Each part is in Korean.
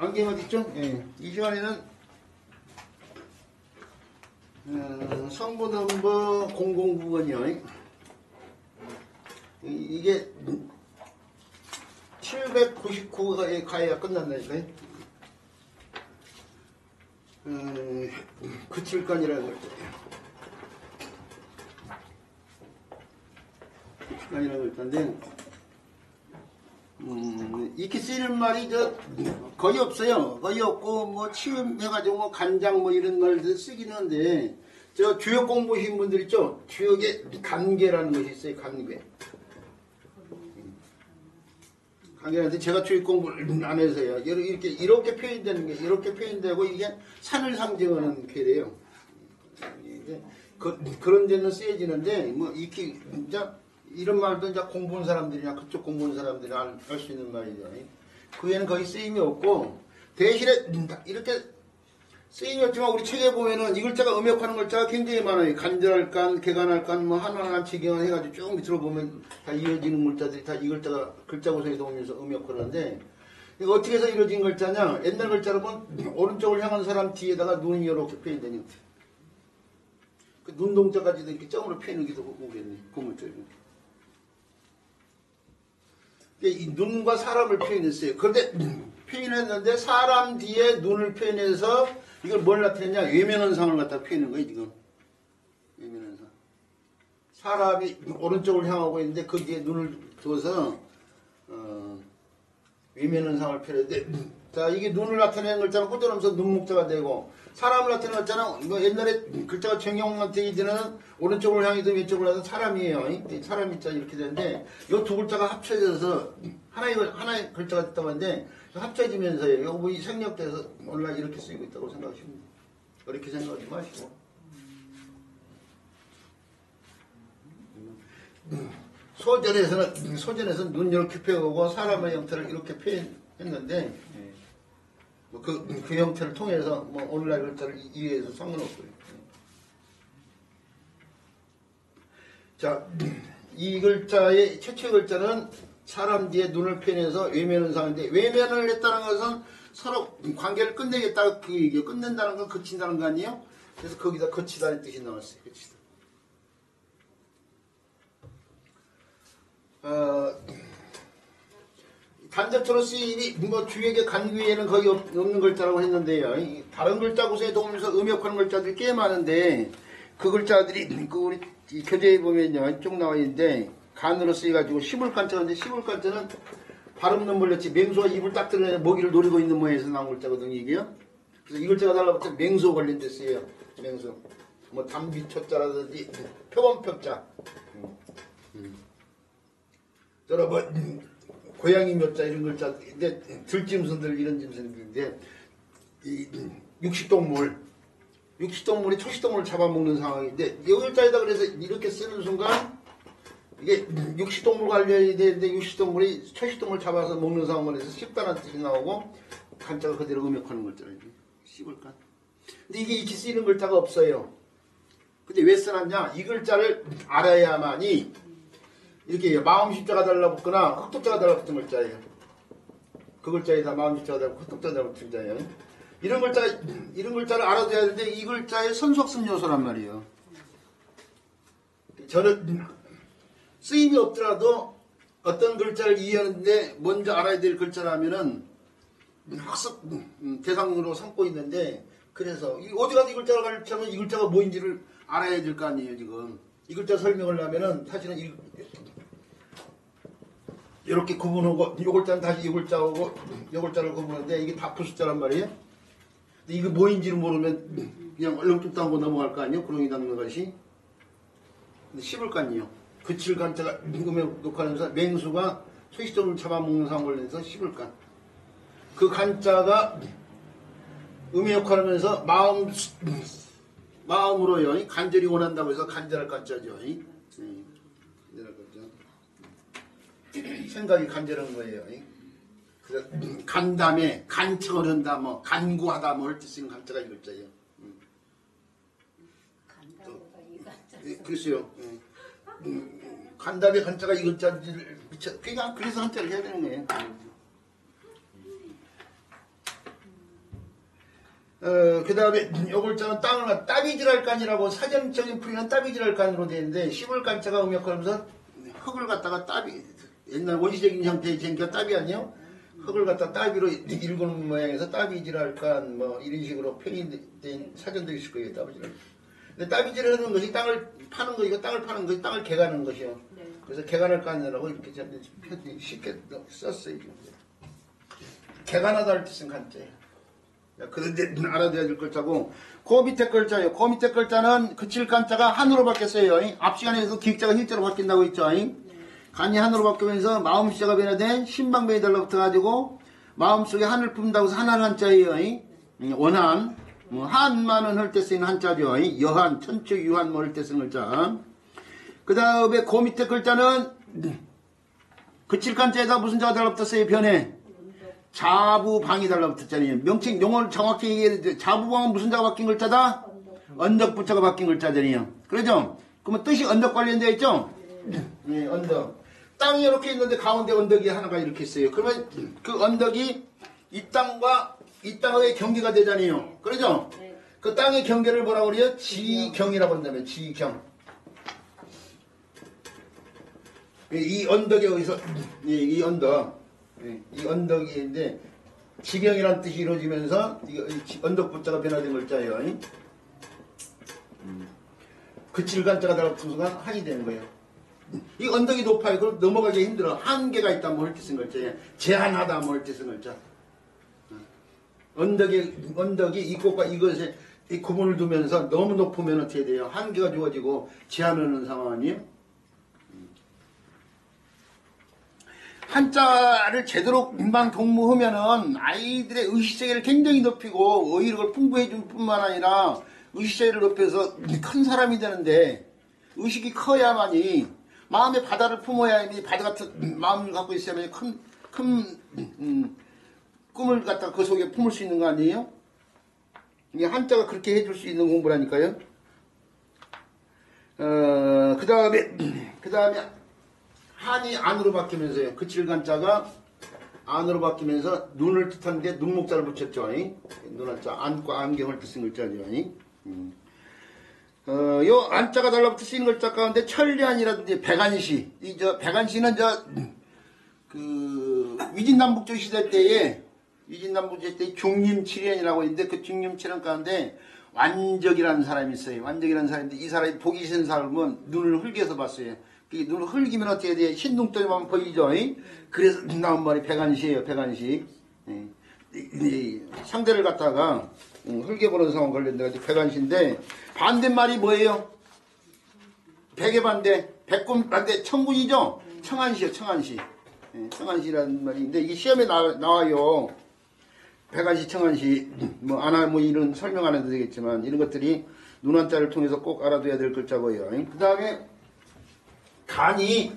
안경 어딨죠? 예. 이 시간에는 성분 넘버 009번이요. 이게 799가 가야 끝난다니까요. 그칠간이라는 걸 그칠간이라는 걸 텐데 이렇게 쓰이는 말이 거의 없어요. 거의 없고 뭐 치음해가지고 뭐 간장 뭐 이런 말들 쓰긴 하는데 저 주역 공부하신 분들 있죠? 주역에 간계라는 것이 있어요. 간계. 간계라는데 제가 주역 공부를 안 해서요. 이렇게 표현되는 게 이렇게 표현되고 이게 산을 상징하는 괴래요. 그런 데는 쓰여지는데 뭐 이렇게 진짜 이런 말도 이제 공부한 사람들이나 그쪽 공부한 사람들이 알 수 있는 말이죠. 그 외에는 거의 쓰임이 없고 대신에 이렇게 쓰임이 없지만 우리 책에 보면은 이 글자가 음역하는 글자가 굉장히 많아요. 간절할 간, 개간할 간, 뭐 하나하나 지경을 해가지고 쭉 밑으로 보면 다 이어지는 글자들이 다 이 글자가 글자 구성에 도우면서 음역하는데 이거 어떻게 해서 이루어진 글자냐? 옛날 글자로 보면 오른쪽을 향한 사람 뒤에다가 눈이 이렇게 표현되는 그 눈동자까지도 이렇게 점으로 표현하기도 하고 그랬네. 고물적으로. 이 눈과 사람을 표현했어요. 그런데 표현했는데 사람 뒤에 눈을 표현해서 이걸 뭘 나타냈냐? 외면현상을 갖다 표현한 거예요. 지금 외면현상. 사람이 오른쪽을 향하고 있는데 그 뒤에 눈을 두어서 외면현상을 표현했는데 자 이게 눈을 나타내는 글자는 꾸준하면서 눈목자가 되고 사람을 나타내는 글자는 뭐 옛날에 글자가 정형한테 이제는 오른쪽을 향해서 왼쪽을 하던 사람이에요. 사람이 자 이렇게 되는데 이 두 글자가 합쳐져서 하나의 글자가 됐다고 하는데 합쳐지면서 이거 뭐 생략돼서 오늘날 이렇게 쓰이고 있다고 생각하시면 돼요. 그렇게 생각하지 마시고 소전에서는 눈 이렇게 펴고 사람의 형태를 이렇게 표현했는데 뭐 그 형태를 통해서 뭐 오늘날 글자를 이해해서 상관없고요. 자, 이 글자의 최초의 글자는 사람 뒤에 눈을 표현해서 외면현상인데 외면을 했다는 것은 서로 관계를 끝내겠다 그 얘기예요. 끝낸다는 건 그친다는 거 아니에요? 그래서 거기다 거치다는 뜻이 나왔어요. 거치다. 간접적으로 쓰임이 뭐 주역의 간귀에는 거의 없는 글자라고 했는데요. 다른 글자 구성에 도우면서 음역하는 글자들이 꽤 많은데 그 글자들이 그 우리 이 교재에 보면요 쭉 나와 있는데 간으로 쓰여가지고 시물간자인데 시물간자는 발음 넘버렸지 맹수가 입을 딱 들어내 먹이를 노리고 있는 모양에서 나온 글자거든요 이게요. 그래서 이 글자가 달라붙어 맹수 관련돼 쓰여요. 맹수 뭐 담비초자라든지 표범표자 저러 뭐 고양이 묘자 이런 글자 근데 들짐승들 이런 짐승들인데 이 육식동물이 초식동물을 잡아먹는 상황인데 이 글자에다 그래서 이렇게 쓰는 순간 이게 육식동물 관련이 되는데 육식동물이 초식동물을 잡아서 먹는 상황을 해서 씹다는 뜻이 나오고 간자가 그대로 음역하는 글자를 씹을까. 근데 이게 이렇게 쓰이는 글자가 없어요. 근데 왜 써놨냐? 이 글자를 알아야만이 이렇게 마음십자가 달라붙거나 흑독자가 달라붙은 글자예요. 그 글자에다 마음십자가 달라붙고 흑독자가 달라붙은 글자예요. 이런 글자를 알아둬야 되는데 이 글자의 선속성 요소란 말이에요. 저는 쓰임이 없더라도 어떤 글자를 이해하는데 먼저 알아야 될 글자라면은 학습 대상으로 삼고 있는데 그래서 어디 가서 이 글자를 가르치면 이 글자가 뭐인지를 알아야 될 거 아니에요 지금. 이 글자 설명을 하면은 사실은 이렇게 구분하고 이 글자는 다시 이 글자하고 이 글자를 구분하는데 이게 다 부숫자란 말이에요. 근데 이거 뭐인지를 모르면 그냥 얼렁뚱땅 하고 넘어갈 거 아니에요? 구렁이 닦는 것이. 근데 씹을 거 아니에요? 그칠 간자가 녹화하면서 맹수가 소식점을 잡아먹는 상황을 내서 씹을 간. 그 간자가 음의 역할을 하면서 마음으로요. 간절히 원한다고 해서 간절할 간자죠. 간절할 간자. 생각이 간절한 거예요. 그래서 간담에 간청을 한다, 뭐 간구하다, 뭐 할 때 쓰는 간자가 이 글자예요. 간다고가 이 간자. 글쎄요. 간담에 간자가 이 글자를 그러니까 그래서 한자를 해야 되는 거예요. 그 다음에 요 글자는 땅을 따비지랄간이라고 사전적인 풀이는 따비지랄간으로 되어 있는데 시골간자가 음역하면서 흙을 갖다가 따비 옛날 원시적인 형태의 쟁기가 따비 아니요? 흙을 갖다 따비로 일구는 모양에서 따비지랄간 뭐 이런 식으로 표현된 사전도 있을 거예요. 따비지랄. 근데 따비지라는 것이 땅을 파는 거, 이거 땅을 파는 것이 땅을 개가는 것이요. 네. 그래서 개간을 까느라고 이렇게 쉽게 썼어요. 개간하다를 뜻은 간자예요. 그런데 알아둬야 될 글자고, 그 밑에 글자예요. 그 밑에 글자는 그칠 간자가 한으로 바뀌었어요. 앞 시간에서 기획자가 hil자로 바뀐다고 했죠. 간이 한으로 바뀌면서 마음 시자가 변화된 신방변이 달라붙어가지고 마음속에 한을 품다고 해서 한한 한자예요. 원한, 뭐 한만은 할 때 쓰이는 한자죠. 여한, 천추, 유한 뭐 할 때 쓰는 글자. 그 다음에 그 밑에 글자는 그칠 간자에다 무슨 자가 달라붙었어요? 변해. 자부방이 달라붙었잖아요. 명칭 용어를 정확히 얘기해야 자부방은 무슨 자가 바뀐 글자다? 언덕부자가 바뀐 글자잖아요. 그러죠? 그러면 뜻이 언덕 관련되어 있죠? 네, 언덕. 땅이 이렇게 있는데 가운데 언덕이 하나가 이렇게 있어요. 그러면 그 언덕이 이 땅과 이 땅의 경계가 되잖아요. 그러죠? 네. 그 땅의 경계를 뭐라고 그래요? 지경이라고 한다면 지경. 이 언덕에 어디서 이 언덕. 이 언덕이 있는데 지경이라는 뜻이 이루어지면서 언덕 부자가 변화된 글자예요. 그 질간자가 달라붙은 순간 한이 되는 거예요. 이 언덕이 높아요. 그럼 넘어가기 힘들어. 한계가 있다 뭐 할 때 쓴 글자예요. 제한하다 뭐 할 때 쓴 글자. 언덕이 이곳과 이것에 이 구분을 두면서 너무 높으면 어떻게 돼요? 한계가 주어지고 제한하는 상황 아니에요? 한자를 제대로 금방 공부하면은 아이들의 의식세계를 굉장히 높이고 의욕을 풍부해 줄 뿐만 아니라 의식세계를 높여서 큰 사람이 되는데 의식이 커야만이 마음의 바다를 품어야만이 바다 같은 마음을 갖고 있어야만이 큰 꿈을 갖다가 그 속에 품을 수 있는 거 아니에요? 이게 한자가 그렇게 해줄 수 있는 공부라니까요. 그 다음에 한이 안으로 바뀌면서요. 그 칠간자가 안으로 바뀌면서 눈을 뜻하는데 눈목자를 붙였죠. 눈한자 안과 안경을 뜻인 글자죠. 요 안자가 달라붙어 쓰이는 글자 가운데 천리안이라든지 백안시. 백안시는 위진남북조 시대 때에 중림칠연이라고 있는데 그 중림칠연 가운데 완적이라는 사람이 있어요. 완적이라는 사람인데 이 사람이 보기 싫은 사람은 눈을 흘겨서 봤어요. 눈을 흘기면 어떻게 돼? 흰둥덩이만 보이죠? 그래서 나온 말이 백안시예요. 백안시. 상대를 갖다가 흘겨보는 상황 걸린다. 백안시인데 반대말이 뭐예요? 백의 반대, 백군 반대, 청군이죠? 청안시요. 청안시. 청안시라는 말인데 이게 시험에 나와요. 백안시, 청안시. 이런 설명 안 해도 되겠지만 이런 것들이 눈한자를 통해서 꼭 알아둬야 될 글자고요. 그 다음에 간이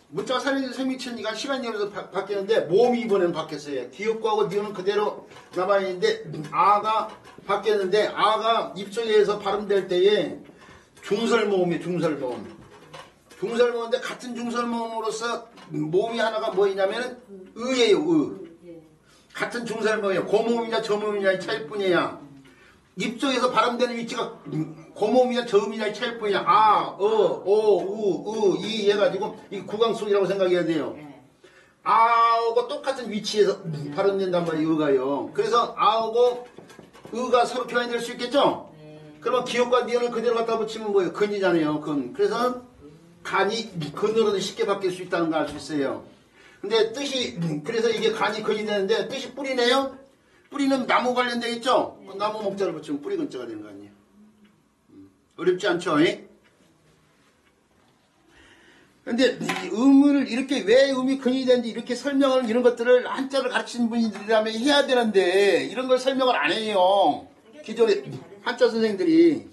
문자가 살려진 생미천이가 시간이 흐르면서 바뀌는데 모음이 이번에는 바뀌었어요. 기역구하고 니은은 그대로 남아있는데 아가 바뀌었는데 아가 입속에서 발음될 때에 중설모음이에요. 중설모음인데 같은 중설모음으로서 모음이 하나가 뭐냐면은 의예요. 의. 같은 중설모음이에요. 고모음이냐 저모음이냐의 차일 뿐이야. 입속에서 발음되는 위치가 고모음이냐 저음이냐의 차일 뿐이야. 이 해가지고 이 구강속이라고 생각해야 돼요. 아하고 똑같은 위치에서 발음된단 말이에요. 의가요. 그래서 아하고 의가 서로 교환될 수 있겠죠? 그러면 기역과 니은을 그대로 갖다 붙이면 뭐예요? 근이잖아요. 근. 그래서 간이 근으로도 쉽게 바뀔 수 있다는 걸 알 수 있어요. 근데 뜻이 그래서 이게 간이 근이 되는데 뜻이 뿌리네요. 뿌리는 나무 관련되겠죠? 나무 목자를 붙이면 뿌리 근자가 되는 거 아니에요. 어렵지 않죠? 근데 음을 이렇게 왜 음이 근이 되는지 이렇게 설명을 이런 것들을 한자를 가르치는 분들이라면 해야 되는데 이런 걸 설명을 안 해요. 기존에 한자 선생님들이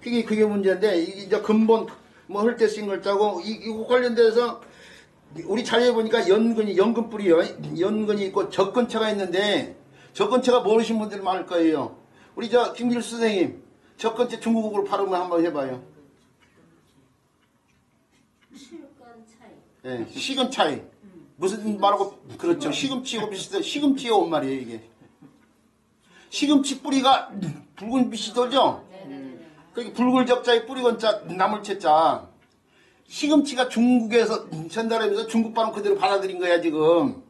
그게 문제인데 이게 이제 근본 할 때 쓴 글자고 이거 관련돼서 우리 자료에 보니까 연근 뿌리요. 연근이 있고 접근체가 있는데 접근체가 모르신 분들 많을 거예요. 우리 김길수 선생님 접근체 중국어로 발음을 한번 해봐요. 시간 차이. 네, 시간 차이. 무슨 말하고 그렇죠. 시금치하고 비슷해. 시금치에 온 말이에요 이게. 시금치 뿌리가 붉은 빛이 돌죠? 그게 붉을 적자에 뿌리 건자 나물 채자. 시금치가 중국에서 전달하면서 중국 발음 그대로 받아들인 거야 지금.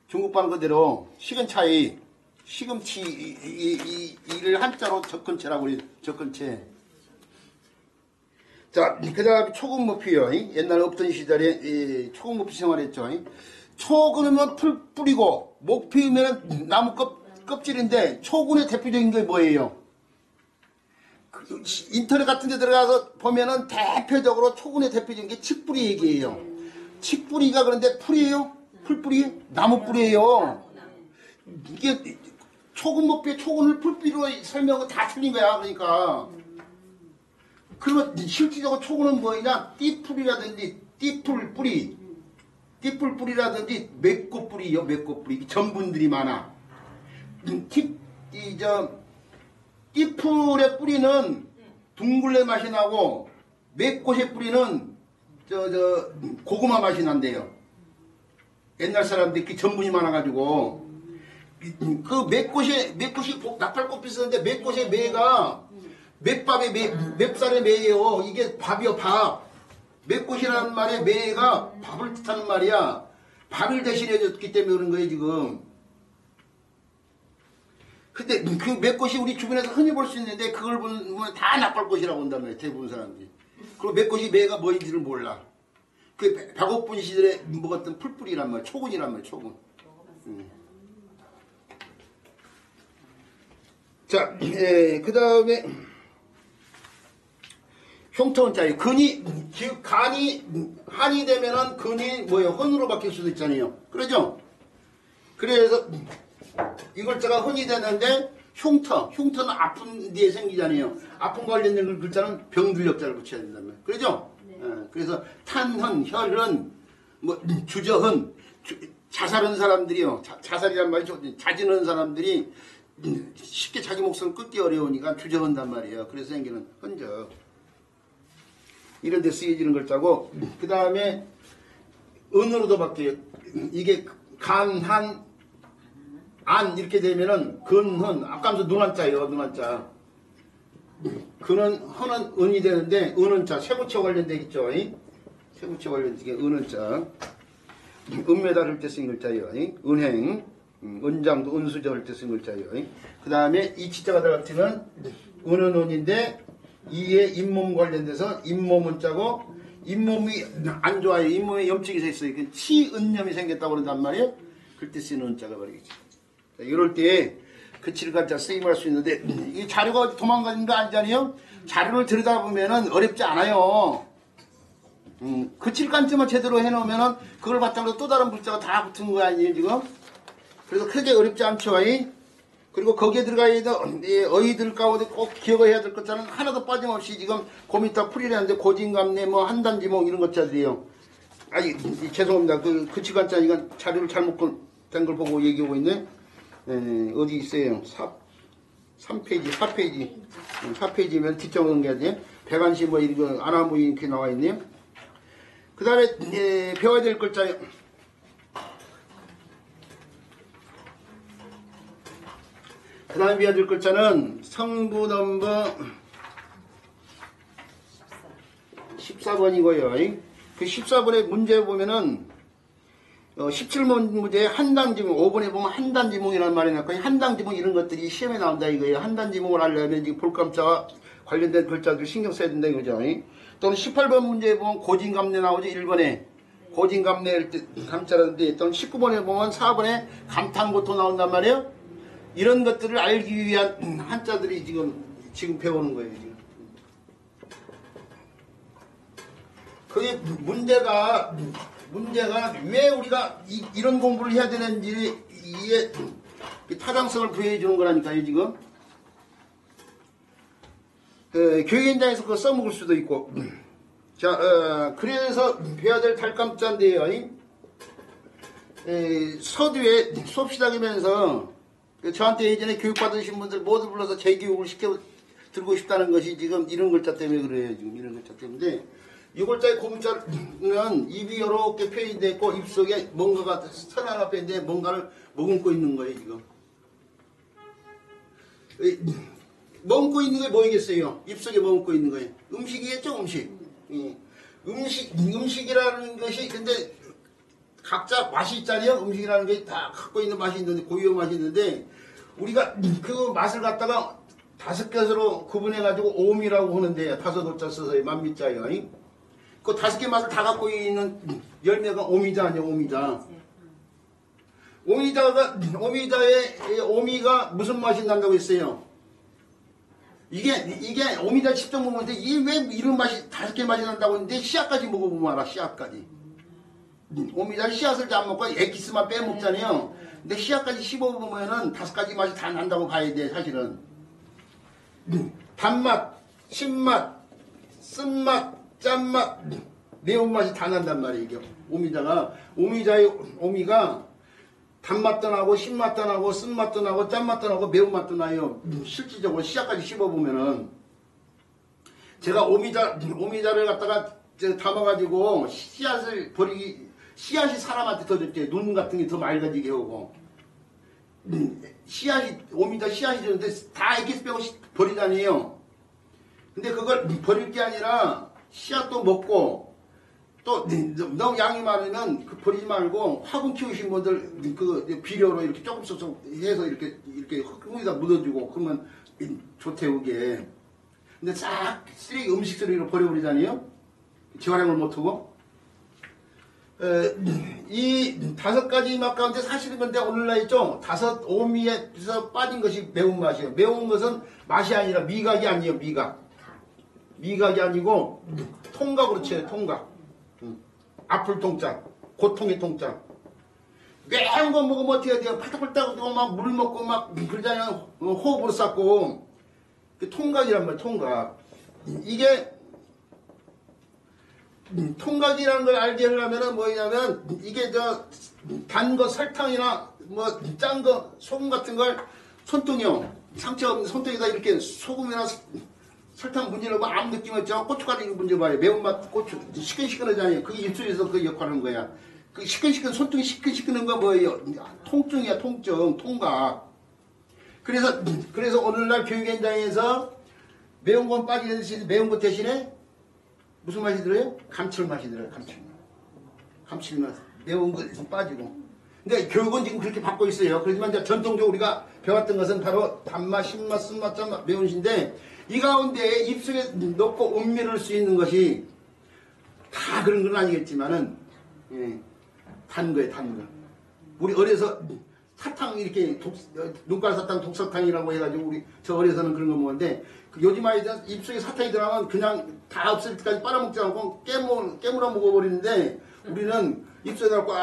중국 발음 그대로 시금차이 시금치 이를 한자로 접근체라고 그래요. 접근체. 자, 그 다음에 초근모피요. 옛날 없던 시절에 초근모피 생활했죠. 초 그러면 풀 뿌리고 목 피우면 나무 껍질인데 초근의 대표적인 게 뭐예요? 인터넷 같은 데 들어가서 보면은 대표적으로 초근의 대표적인 게 칡뿌리 얘기예요. 칡뿌리가 그런데 풀이에요? 풀뿌리? 나무 뿌리예요. 이게 초근목표의 초근을 풀뿌리로 설명하고 다 틀린 거야. 그러니까. 그러면 실질적으로 초근은 뭐냐? 띠풀이라든지 띠풀 뿌리, 띠풀 뿌리라든지 맺고 뿌리요. 맺고 뿌리. 전분들이 많아. 띠풀의 뿌리는 둥글레 맛이 나고 맺꽃의 뿌리는 고구마 맛이 난대요. 옛날 사람들이 그 전분이 많아가지고 그 맺꽃이 나팔꽃 비슷한데 맺꽃의 매가 맵밥의 맵쌀의 매예요. 이게 밥이요 밥. 맺꽃이라는 말에 매가 밥을 뜻하는 말이야. 밥을 대신해 줬기 때문에 그런 거예요 지금. 근데 그 맺꽃이 우리 주변에서 흔히 볼 수 있는데 그걸 보면 다 나팔꽃이라고 한단 말이에요. 대부분 사람들이. 그리고 맺꽃이 매가 뭐인지를 몰라. 그 백옥분 시절에 먹었던 풀뿌리란 말, 초근이란 말, 초근. 자, 그 다음에 흉터원자예요. 간이 한이 되면은 근이 뭐예요? 헌으로 바뀔 수도 있잖아요. 그러죠? 그래서 이글자가 헌이 되는데 흉터는 아픈 뒤에 생기잖아요. 아픈 관련된 글자는 병들역자를 붙여야 된단 말이에요. 그러죠? 네. 그래서 탄헌, 혈헌, 뭐 주저헌, 자살한 사람들이요. 자살이란 말이죠. 자진한 사람들이 쉽게 자기 목숨을 끊기 어려우니까 주저헌단 말이에요. 그래서 생기는 헌적. 이런 데 쓰여지는 글자고, 그 다음에 은으로도 바뀌어요. 이게 간, 한, 안 이렇게 되면은 근헌, 아까면서 눈한자예요. 눈한자. 근은 헌은 은이 되는데 은은자 세부체 관련돼 있죠. 세부체 관련된 게 은은자. 은메달 할 때 쓴 글자예요. 은행, 은장도 은수저 할 때 쓴 글자예요. 그 다음에 이 치자가 들어가면 은은 은인데 이에 잇몸 관련돼서 잇몸은 자고 잇몸이 안 좋아요. 잇몸에 염증이 서 있어요. 치은염이 생겼다고 그런단 말이에요. 그때 쓰는 은자가 버리겠죠. 이럴 때 그칠간자 쓰임할 수 있는데 이 자료가 도망가는 거 아니잖아요. 자료를 들여다보면은 어렵지 않아요. 그칠간자만 제대로 해놓으면은 그걸 바탕으로 또 다른 글자가 다 붙은 거 아니에요 지금. 그래서 크게 어렵지 않죠. 그리고 거기에 들어가 있는 어휘들 가운데 꼭 기억해야 될 것들은 하나도 빠짐없이 지금 고미타 풀이라는데 고진감래 뭐 한단지몽 이런 것자들이에요. 아니 죄송합니다. 그 그칠간자 이건 자료를 잘못 된 걸 보고 얘기하고 있네. 어디 있어요? 3페이지, 4페이지. 4페이지면 뒷장 넘겨야 돼. 백안시 뭐 이거 아나무 이렇게 나와 있네요. 그 다음에 배워야 될 글자예요. 그 다음에 배워야 될 글자는 성부 넘버 14번이고요. 그 14번의 문제 보면은 17번 문제에 한단지몽, 5번에 보면 한단지몽이라는 말이 나왔고, 한단지몽 이런 것들이 시험에 나온다 이거예요. 한단지몽을 하려면 지금 볼감자와 관련된 글자들 신경 써야 된다 이거죠. 또는 18번 문제에 보면 고진감래 나오죠. 1번에. 고진감래일 때 감자라는데, 또는 19번에 보면 4번에 감탄고토 나온단 말이에요. 이런 것들을 알기 위한 한자들이 지금 배우는 거예요. 지금. 그게 문제가 왜 우리가 이런 공부를 해야 되는지 이게 타당성을 부여해 주는 거라니까요 지금. 교육 현장에서 그거 써먹을 수도 있고. 자, 그래서 배워야 될 탈감자인데요. 서두에 수업 시작하면서 저한테 예전에 교육받으신 분들 모두 불러서 재교육을 시켜 들고 싶다는 것이 지금 이런 글자 때문에 그래요. 지금 이런 글자 때문에. 이 글자의 고문자는 입이 이렇게 표현되어 있고 입 속에 뭔가가 선 하나 앞에 있는데 뭔가를 머금고 있는 거예요 지금. 머금고 있는 게 뭐이겠어요? 입속에 머금고 있는 거예요. 음식이겠죠, 음식. 음식이라는 것이 근데 각자 맛이 있잖아요. 음식이라는 게 다 갖고 있는 맛이 있는데 고유의 맛이 있는데 우리가 그 맛을 갖다가 5개로 구분해가지고 오미라고 하는데 5오자 써서 만미자예요. 그 5개 맛을 다 갖고 있는 열매가 오미자 아니에요. 오미자. 오미자의 오미가 무슨 맛이 난다고 했어요? 이게 오미자 10종 먹는데 이게 왜 이런 맛이 5개 맛이 난다고 했는데 씨앗까지 먹어보면 알아. 씨앗까지. 오미자 씨앗을 안 먹고 에기스만 빼먹잖아요. 근데 씨앗까지 씹어보면은 5가지 맛이 다 난다고 봐야 돼. 사실은 단맛, 신맛, 쓴맛, 짠맛, 매운맛이 다 난단 말이에요. 이게 오미자의 오미가 단맛도 나고 신맛도 나고 쓴맛도 나고 짠맛도 나고 매운맛도 나요. 실질적으로 씨앗까지 씹어보면은 제가 오미자를 갖다가 담아가지고 씨앗을 씨앗이 사람한테 더 좋대. 눈 같은 게 더 맑아지게 하고 오미자 씨앗이 좋은데 다 에기스 빼고 버리잖아요. 근데 그걸 버릴 게 아니라 씨앗도 먹고 또 너무 양이 많으면 버리지 말고 화분 키우신 분들 그 비료로 이렇게 조금씩 해서 이렇게 흙에다 묻어주고 그러면 좋대요 그게. 근데 싹 쓰레기 음식 쓰레기로 버려버리잖아요. 재활용을 못하고. 이 5가지 맛 가운데 사실은 근데 오늘날 있죠. 5 오미에서 빠진 것이 매운맛이에요. 매운 것은 맛이 아니라 미각이 아니에요. 미각이 아니고 통각으로 쳐요. 통각. 아플 통짜, 고통의 통짜. 매운 거 먹으면 어떻게 해야 돼요? 팔딱팔딱 막 물 먹고 막 그러잖아요. 호흡으로 쌓고. 그 통각이란 말이에요. 통각. 이게 통각이라는 걸 알게 하려면은 뭐냐면 이게 단 거 설탕이나 뭐 짠 거 소금 같은 걸 손등이요. 상처 없는 손등에다 이렇게 소금이나 설탕 문질러봐 아무 느낌 없죠. 고춧가루 이거 문질러봐요. 매운맛 고추 시큰시큰하잖아요. 그게 입술에서 그 역할을 하는 거야. 그 시큰시큰 손등이 시큰시큰한 거 뭐예요? 통증이야. 통증 통각. 그래서 오늘날 교육 현장에서 매운 건 빠지는 매운 것 대신에 무슨 맛이 들어요? 감칠맛이 들어요. 감칠맛. 매운 거 빠지고. 근데 교육은 지금 그렇게 받고 있어요. 그렇지만 이제 전통적으로 우리가 배웠던 것은 바로 단맛, 신맛, 쓴맛, 짠맛, 매운맛인데 이 가운데 입속에 넣고 음미를 수 있는 것이 다 그런 건 아니겠지만은 단 거예요. 단 거. 우리 어려서 사탕 이렇게 눈깔 사탕, 독사탕이라고 해가지고 저 어려서는 그런 거 먹는데 요즘 아이들 입속에 사탕이 들어가면 그냥 다 없을 때까지 빨아먹지 않고 깨물어 먹어버리는데 우리는 입속에 넣고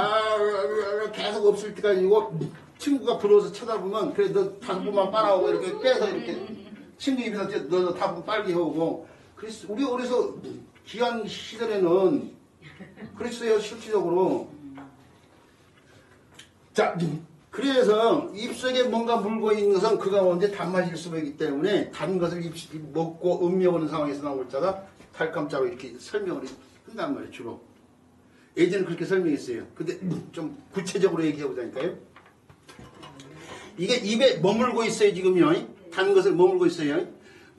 계속 없을 때까지 이거 친구가 부러워서 쳐다보면 그래 너 5분만 빨아오고 이렇게 빼서 이렇게 친구 입에다 넣어서 다 빨게 하고 그래서 우리 어려서 귀한 시절에는 그랬어요. 실질적으로. 자 그래서 입속에 뭔가 물고 있는 것은 그 가운데 단맛일 수가 있기 때문에 단 것을 먹고 음미하는 상황에서 나온 글자가 달감자로 이렇게 설명을 한단 말이에요. 주로. 예전에 그렇게 설명했어요. 근데 좀 구체적으로 얘기해보자니까요. 이게 입에 머물고 있어요. 지금요. 단 것을 머물고 있어요.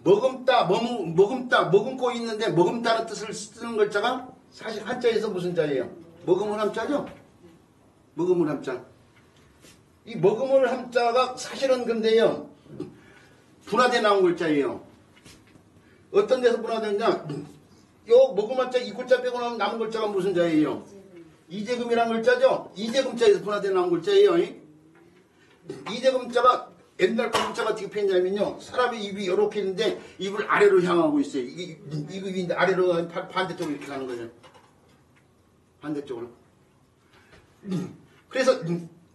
머금고 있는데 머금다는 뜻을 쓰는 글자가 사실 한자에서 무슨 자예요? 머금을 함자죠? 머금을 함자. 이 머금을 함자가 사실은 근데요. 분화돼 나온 글자예요. 어떤 데서 분화됐냐? 요 머금한자 이 글자 빼고 나면 남은 글자가 무슨 자예요? 이재금이라는 글자죠? 이재금자에서 분화돼 나온 글자예요. 이재금자가 옛날 글자가 어떻게 폈냐면요. 사람의 입이 이렇게 있는데 입을 아래로 향하고 있어요. 입이 아래로 반대쪽으로 이렇게 가는 거예요. 반대쪽으로. 그래서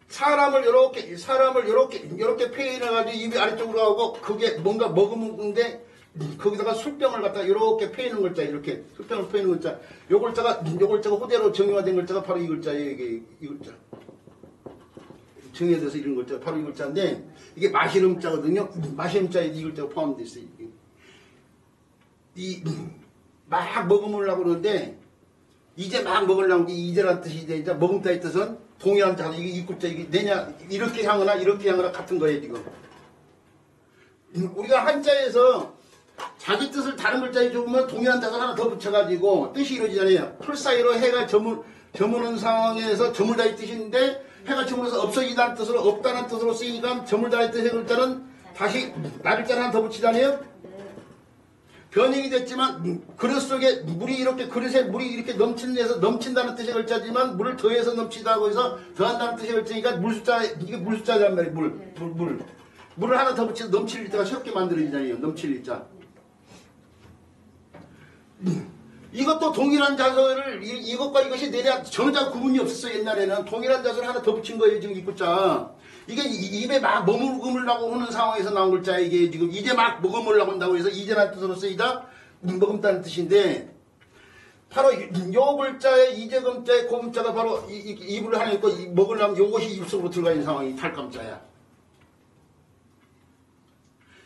사람을 이렇게 표현해가지고 입이 아래쪽으로 가고 그게 뭔가 먹으는데 거기다가 술병을 갖다 이렇게 펴이는 글자 이렇게 술병을 펴이는 글자 요 글자가 호대로 정의화된 글자가 바로 이 글자예요. 이게 이 글자 정의돼서 이런 글자 바로 이 글자인데 이게 마시름자거든요. 마시름자에 이 글자가 포함되어 있어요. 막 먹으려고 그러는데 이제 막 먹으려고 이제란 뜻이 이제 먹음자의 뜻은 동일한 자 이게 이 글자 이게 내냐 이렇게 향하나 같은 거예요 지금. 우리가 한자에서 자기 뜻을 다른 글자에 적으면 동일한 뜻을 하나 더 붙여가지고 뜻이 이루어지잖아요. 풀 사이로 해가 저무는 상황에서 저물다의 뜻인데 해가 저물어서 없어지다는 뜻으로 없다는 뜻으로 쓰이니까 저물다의 뜻의 글자는 다시 나글자를 하나 더 붙이잖아요. 변형이 됐지만 그릇 속에 물이 이렇게 그릇에 물이 이렇게 넘치는 데서 넘친다는 뜻의 글자지만 물을 더해서 넘치다고 해서 더한다는 뜻의 글자니까 물숫자 이게 물숫자란 말이에요. 물을 하나 더 붙여서 넘칠 일자가 쉽게 만들어지잖아요. 넘칠 일자. 이것도 동일한 자서를 이것과 이것이 내려 전자 구분이 없었어요. 옛날에는 동일한 자서를 하나 더 붙인 거예요. 지금 이 글자. 이게 입에 막 머금으려고 하는 상황에서 나온 글자. 이게 지금 이제 막 머금으려고 한다고 해서 이제란 뜻으로 쓰이다 머금다는 뜻인데 바로 요 글자의 이제금자의 고금자가 바로 입을 하나 있고 먹으려면 요것이 입속으로 들어가 있는 상황이 탈감자야.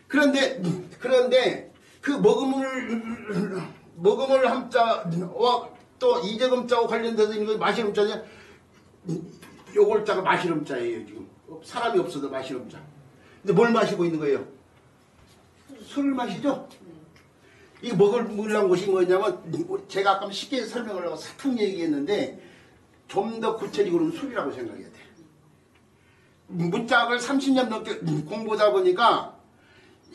그런데 그 먹음을 함자와 또 이제금자와 관련돼서 있는 건 마시름자냐? 요 글자가 마시름자예요. 지금 사람이 없어도 마시름자. 근데 뭘 마시고 있는 거예요? 술을 마시죠? 이 먹으려는 것이 뭐냐면 제가 아까 쉽게 설명을 하고 사탕 얘기했는데 좀 더 구체적으로는 술이라고 생각해야 돼. 문짝을 30년 넘게 공부하다 보니까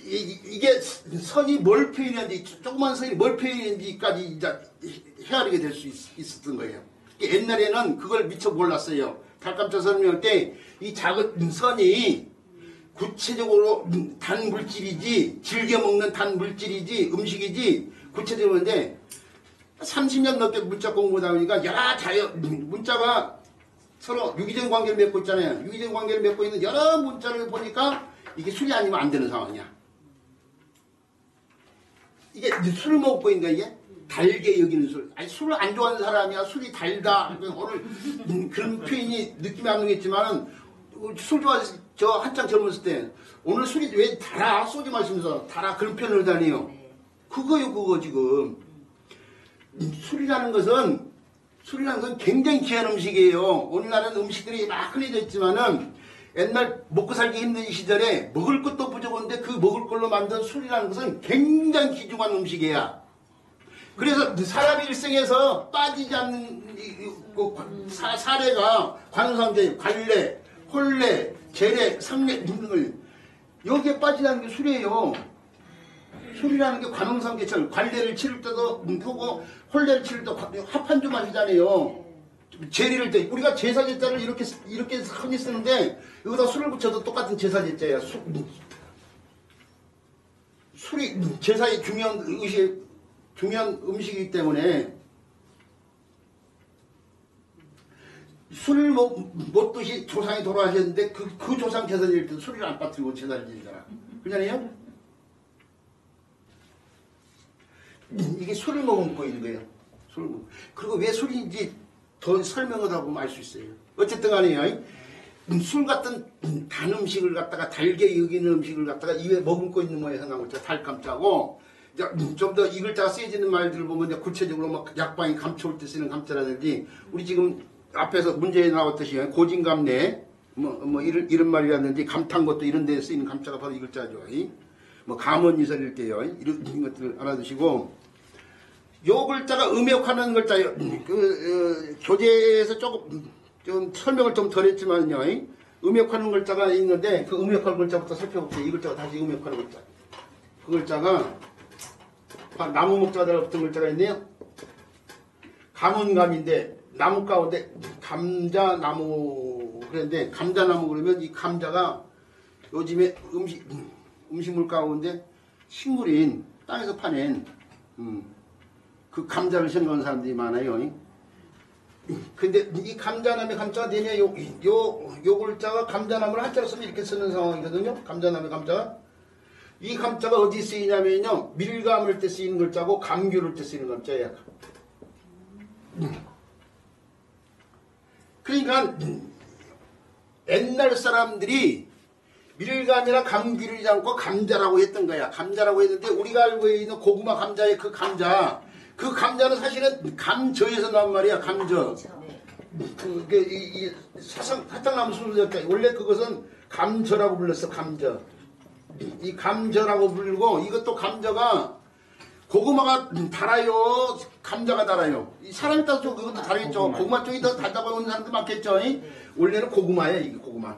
이게 선이 뭘 표현하는지 조그만 선이 뭘 표현하는지까지 이제 헤아리게 될 수 있었던 거예요. 옛날에는 그걸 미처 몰랐어요. 달감자 설명할 때 이 작은 선이 구체적으로 단 물질이지 즐겨 먹는 단 물질이지 음식이지 구체적으로인데 30년 넘게 문자 공부하다 보니까 여러 문자가 서로 유기적 관계를 맺고 있잖아요. 유기적 관계를 맺고 있는 여러 문자를 보니까 이게 술이 아니면 안 되는 상황이야. 이게 술을 먹고 있는 거야, 이게? 달게 여기는 술. 아니, 술을 안 좋아하는 사람이야. 술이 달다. 오늘 그런 표현이 느낌이 안 오겠지만은, 술 좋아해서 저 한창 젊었을 때, 오늘 술이 왜 달아? 소주 마시면서 달아. 그런 표현을 다니요. 그거요, 그거 지금. 술이라는 것은 굉장히 귀한 음식이에요. 오늘날은 음식들이 막 흔해져 있지만은, 옛날 먹고 살기 힘든 시절에 먹을 것도 부족한데 그 먹을 걸로 만든 술이라는 것은 굉장히 귀중한 음식이야. 그래서 사람의 일생에서 빠지지 않는 사례가 관음상제, 관례, 혼례, 제례, 상례 등등을 여기에 빠지는 게 술이에요. 술이라는 게 관음상제철, 관례를 치를 때도 하고 혼례를 치를 때도 합한주 마시잖아요. 제리를 때 우리가 제사제자를 이렇게 흔히 쓰는데 여기다 술을 붙여도 똑같은 제사제자야. 술이 제사의 중요한 음식이기 때문에 술을 못 드시 조상이 돌아가셨는데 그 조상 제사 지낼 때 술을 안 빠뜨리고 제사를 지내잖아. 그러잖아요. 이게 술을 먹고 있는 거예요. 술을 먹고. 그리고 왜 술인지 더 설명을 하고 보면 알 수 있어요. 어쨌든 간에요. 술 같은 단 음식을 갖다가 달게 여기는 음식을 갖다가 입에 머금고 있는 모양에서 나온 글자 달감자고 좀 더 이 글자가 쓰여지는 말들을 보면 이제 구체적으로 막 약방이 감춰올 때 쓰는 감자라든지 우리 지금 앞에서 문제에 나왔듯이 고진감래 이런 말이라든지 감탄 것도 이런 데 쓰이는 감자가 바로 이 글자죠. 뭐 감언이설일 때요. 이런 것들을 알아두시고 요 글자가 음역하는 글자예요. 교재에서 조금 좀 설명을 좀 덜 했지만요. 음역하는 글자가 있는데 그 음역하는 글자부터 살펴볼게요. 이 글자가 다시 음역하는 글자. 그 글자가 나무 목자들 붙은 글자가 있네요. 가문감인데 나무 가운데 감자나무 그런데 감자나무 그러면 이 감자가 요즘에 음식물 가운데 식물인 땅에서 파낸 그 감자를 생각하는 사람들이 많아요. 근데 이 감자나무의 감자가 되냐 요 글자가 감자나무를 한자로 쓰면 이렇게 쓰는 상황이거든요. 감자나무의 감자가 이 감자가 어디 쓰이냐면요 밀감을 때 쓰이는 글자고 감귤을 때 쓰이는 글자예요. 그러니까 옛날 사람들이 밀감이나 감귤이지 않고 감자라고 했던 거야. 감자라고 했는데 우리가 알고 있는 고구마 감자의 그 감자는 사실은 감저에서 나온 말이야. 감저. 사탕나무 수수젓자 원래 그것은 감저라고 불렀어. 감저. 이 감저라고 불리고 이것도 감저가 고구마가 달아요, 감자가 달아요. 이 사람에 따라서 좀 그것도 다르겠죠. 고구마 쪽이 더 달다고 하는 사람도 많겠죠. 원래는 고구마예요, 이게 고구마.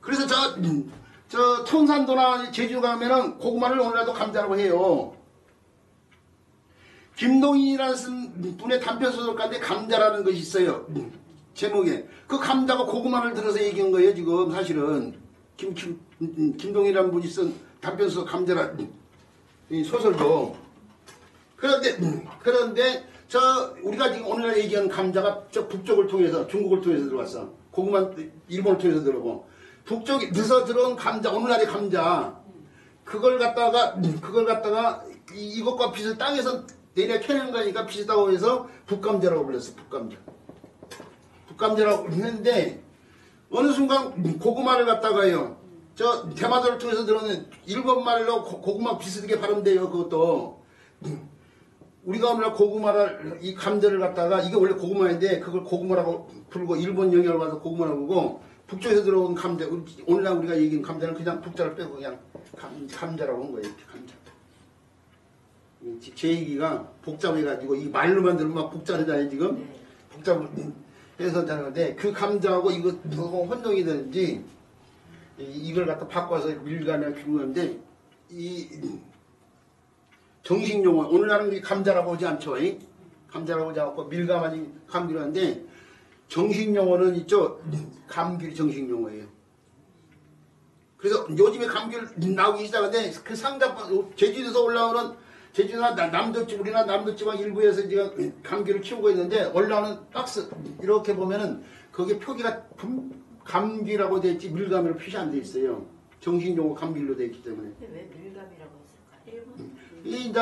그래서 저 청산도나 제주 가면은 고구마를 오늘날도 감자라고 해요. 김동인이라는 분의 단편소설 가운데 감자라는 것이 있어요. 제목에. 그 감자가 고구마를 들어서 얘기한 거예요, 지금 사실은. 김동인이라는 분이 쓴 단편소설 감자라는 이 소설도. 그런데 우리가 지금 오늘날 얘기하는 감자가 저 북쪽을 통해서 중국을 통해서 들어왔어. 고구마 일본을 통해서 들어오고. 북쪽에서 들어온 감자, 오늘날의 감자. 그걸 갖다가 이것과 비슷 땅에서 내려 캐는 거니까 비슷하고 해서 북감자라고 불렀어. 북감자라고 했는데 어느 순간 고구마를 갖다가요. 저 대마도를 통해서 들어오는 일본말로 고구마 비슷하게 발음돼요. 그것도 우리가 오늘날 고구마를 이 감자를 갖다가 이게 원래 고구마인데 그걸 고구마라고 부르고 일본 영향을 받아서 고구마라고 부르고 북쪽에서 들어온 감자 오늘날 우리가 얘기하는 감자는 그냥 북자를 빼고 그냥 감자라고 한 거예요. 감자. 제 얘기가 복잡해가지고 이 말로만 들으면 막 복잡하잖아요 지금. 복잡해서 자는데 그 감자하고 이거 혼동이 되는지 이걸 갖다 바꿔서 밀감이나 규모인데 이 정식용어 오늘날은 감자라고 하지 않죠. 감자라고 하지 않고 밀감 아닌 감귤 하는데 정식용어는 있죠. 감귤이 정식용어예요. 그래서 요즘에 감귤 나오기 시작하는데 그 상자 제주도에서 올라오는 제주나 남도집 우리나 남도지방 일부에서 지금 감귤을 키우고 있는데 올라오는 박스 이렇게 보면은 거기에 표기가 감귤이라고 되어 있지 밀감으로 표시 안 돼 있어요. 정식용어 감귤로 되어 있기 때문에. 왜 밀감이라고 했을까? 이게 이제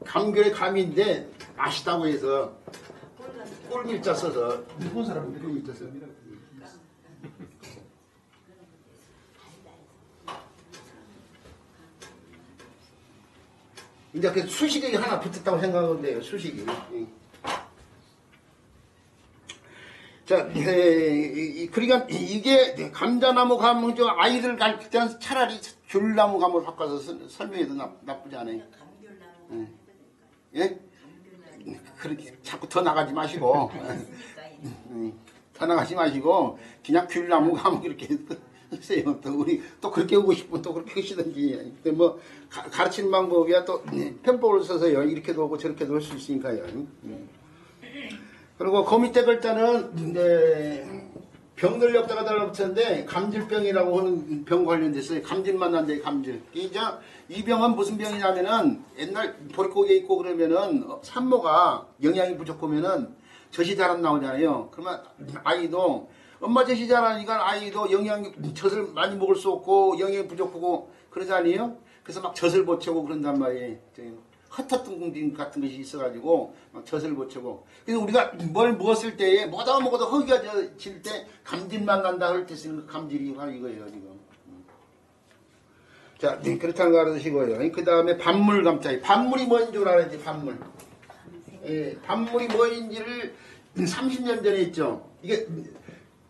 감귤의 감인데 맛있다고 해서 꿀밀자 써서 일본 사람들이 꿀밀자 써서 이제 그 수식이 하나 붙었다고 생각하면 돼요. 수식이. 자, 그러니까 이게 감자나무 감은 저 아이들 가르칠 때는 차라리 귤나무 감을 바꿔서 설명해도 나쁘지 않아요. 예? 그렇게 자꾸 더 나가지 마시고 더 나가지 마시고 그냥 귤나무 감 이렇게 쓰세요. 또 우리 또 그렇게 오고 싶으면 또 그렇게 하시든지. 근데 뭐 가르치는 방법이야 또 편법을 써서요. 이렇게도 하고 저렇게도 할 수 있으니까요. 그리고 그 밑에 글자는 병들 엽자가 달라붙었는데 감질병이라고 하는 병 관련됐어요. 감질만 난데 감질. 이 병은 무슨 병이냐면은 옛날 보릿고개 있고 그러면은 산모가 영양이 부족하면은 젖이 잘 안 나오잖아요. 그러면 아이도 엄마 젖이 잘 나니까 아이도 젖을 많이 먹을 수 없고 영양이 부족하고 그러잖아요. 그래서 막 젖을 못 채우고 그런단 말이에요. 헛헛둥둥 같은 것이 있어가지고 막 젖을 못 채우고. 그래서 우리가 뭘 먹었을 때에 뭐다 먹어도 허기가 질 때 감질만 난다 할 때 쓰는 감질이 바로 이거예요 지금. 자, 그렇다는 거 알아두시고요. 그 다음에 반물 감자기. 반물이 뭔 줄 알아야지, 반물. 예, 반물이 뭔지를 30년 전에 했죠. 이게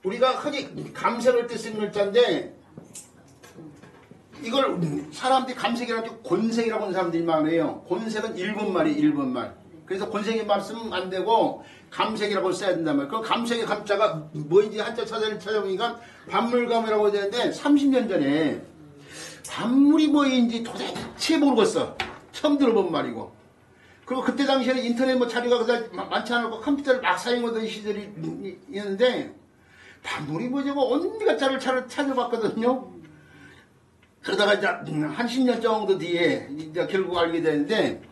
우리가 흔히 감색을 때 쓰는 글자인데 이걸 사람들이 감색이라고 곤색이라고 하는 사람들이 많아요. 곤색은 일본말이에요, 일본말. 그래서 곤색이 말쓰면 안 되고 감색이라고 써야 된단 말이에요. 그 감색의 감자가 뭔지 한자 찾아보니까 반물감이라고 되는데 30년 전에 반물이 뭐인지 도대체 모르겠어. 처음 들어본 말이고. 그리고 그때 당시에는 인터넷 뭐 자료가 그다지 많지 않았고 컴퓨터를 막 사용하던 시절이었는데 반물이 뭐냐고 온갖 자료를 찾아봤거든요. 그러다가 이제 한 10년 정도 뒤에 이제 결국 알게 되는데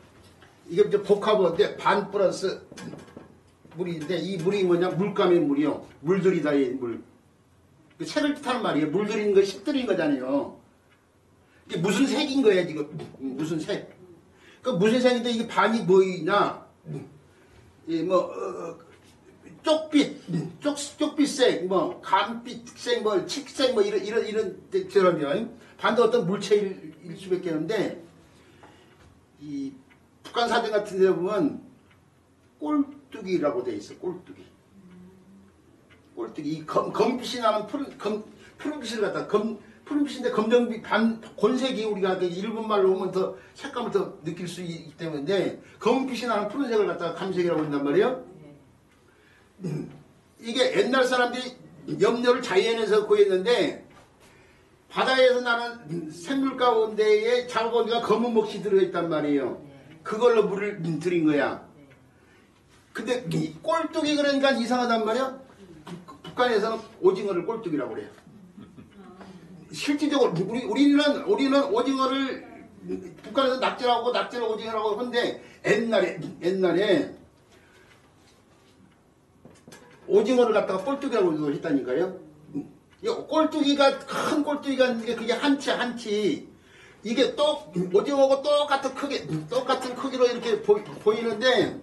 이게 이제 복합어인데 반 플러스 물인데 이 물이 뭐냐 물감의 물이요. 물들이다 이 물. 그 색을 뜻하는 말이에요. 물들이는 거 색들인 거잖아요. 이게 무슨 색인 거예요 지금. 무슨 색. 그 무슨 색인데 이게 반이 뭐이냐. 쪽빛색, 뭐 감빛색, 뭐 칙색, 뭐 이런 데처럼요. 반도 어떤 물체일 수밖에 없는데 이 북한 사전 같은 데 보면 꼴뚜기라고 돼 있어. 꼴뚜기. 꼴뚜기. 이 검빛이 나는 푸른빛을 갖다 푸른빛인데 검정빛 곤색이 우리가 일본 말로 하면 더 색감을 더 느낄 수 있기 때문에 검빛이 나는 푸른색을 갖다가 감색이라고 한단 말이에요. 이게 옛날 사람들이 염료를 자연에서 구했는데 바다에서 나는 생물 가운데에 작업기가 검은 몫이 들어있단 말이에요. 그걸로 물을 들인 거야. 근데 이 꼴뚜기 그러니까 이상하단 말이야. 북한에서는 오징어를 꼴뚜기라고 그래요. 실질적으로 우리는 오징어를 북한에서 낙지라고 오징어라고 하는데 옛날에 오징어를 갖다가 꼴뚜기라고 했다니까요. 이 꼴뚜기가 큰 꼴뚜기가 있는데 그게 한치 이게 오징어하고 똑같은 크기로 이렇게 보이는데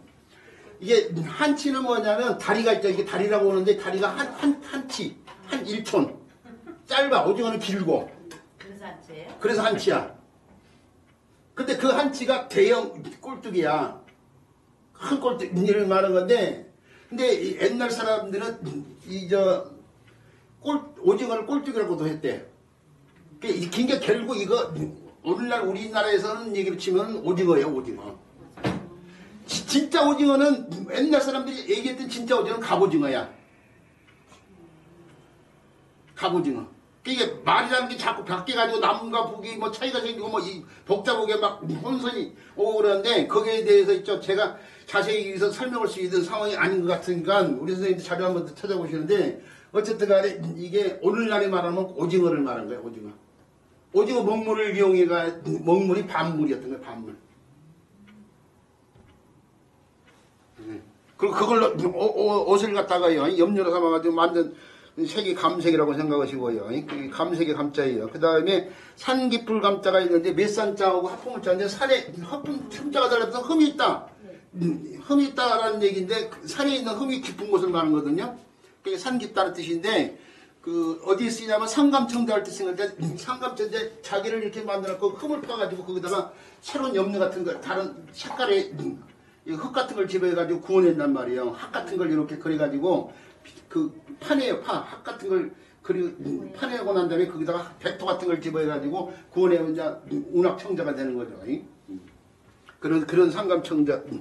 이게 한치는 뭐냐면 다리가 있죠. 이게 다리라고 하는데 다리가 한치 한 1촌 짧아. 오징어는 길고. 그래서 한치예요? 그래서 한치야. 근데 그 한치가 대형 꼴뚜기야. 큰 꼴뚜기를 말하는 건데 근데 옛날 사람들은 오징어를 꼴뚜기라고도 했대. 그러니까 결국 이거 오늘날 우리나라에서는 얘기를 치면 오징어예요. 오징어. 진짜 오징어는 옛날 사람들이 얘기했던 진짜 오징어는 갑오징어야. 갑오징어. 이게 말이라는 게 자꾸 바뀌어가지고 남과 북이 뭐 차이가 생기고 뭐 이 복잡하게 막 혼선이 오고 그러는데 거기에 대해서 있죠. 제가 자세히 여기서 설명할 수 있는 상황이 아닌 것 같으니까 우리 선생님들 자료 한번 더 찾아보시는데 어쨌든 간에 이게 오늘날에 말하면 오징어를 말하는 거예요. 오징어 먹물을 이용해가 먹물이 밤물이었던 거예요. 밤물. 그리고 그걸로 옷을 갖다가요 염료로 삼아가지고 만든 색이 감색이라고 생각하시고요. 감색의 감자예요. 그 다음에 산기풀 감자가 있는데 몇산자하고 합풍자인데 산에 흠자가 달라서 흠이 있다. 흠이 있다라는 얘기인데 산에 있는 흠이 깊은 곳을 말하는 거거든요. 그게 산 깊다는 뜻인데 어디에 쓰이냐면 상감청자할 때 쓰는데 상감청자 자기를 이렇게 만들어놓고 흠을 파가지고 거기다가 새로운 염료 같은 거 다른 색깔의 흙 같은 걸 집어해가지고 구워낸단 말이에요. 학 같은 걸 이렇게 그려가지고 판이에요. 학 같은 걸 파내고 난 다음에 거기다가 백토 같은 걸 집어해가지고 구워내면 이제 운학청자가 되는 거죠. 그런 상감청자의